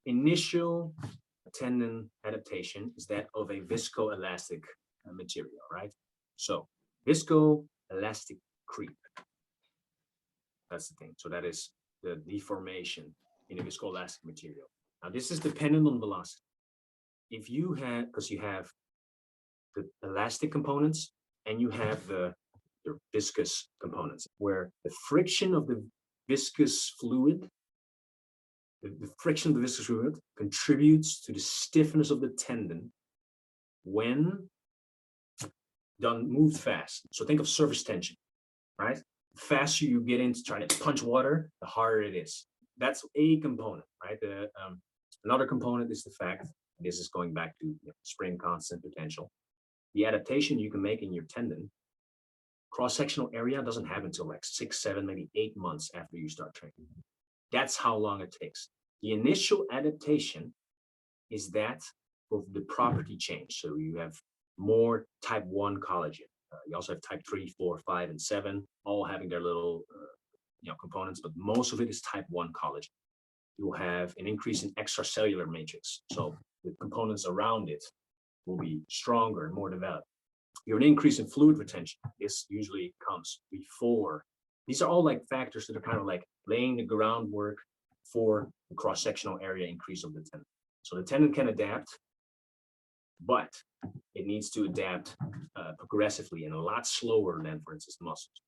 initial tendon adaptation is that of a viscoelastic material, right? So viscoelastic creep, that's the thing. So that is the deformation in a viscoelastic material. Now this is dependent on velocity. If you have, because you have the elastic components and you have the viscous components, where the friction of the viscous fluid, the friction of the viscous fluid contributes to the stiffness of the tendon when moved fast. So think of surface tension, right? The faster you get into trying to punch water, the harder it is. That's a component, right? Another component is the fact, this is going back to spring constant potential. The adaptation you can make in your tendon, cross-sectional area doesn't happen until like 6, 7, maybe 8 months after you start training. That's how long it takes. The initial adaptation is that of the property change. So you have more type 1 collagen. You also have type 3, 4, 5, and 7, all having their little components, but most of it is type 1 collagen. You'll have an increase in extracellular matrix. So the components around it will be stronger and more developed. Your increase in fluid retention, this usually comes before. These are all like factors that are kind of like laying the groundwork for the cross-sectional area increase of the tendon. So the tendon can adapt, but it needs to adapt progressively and a lot slower than, for instance, the muscles.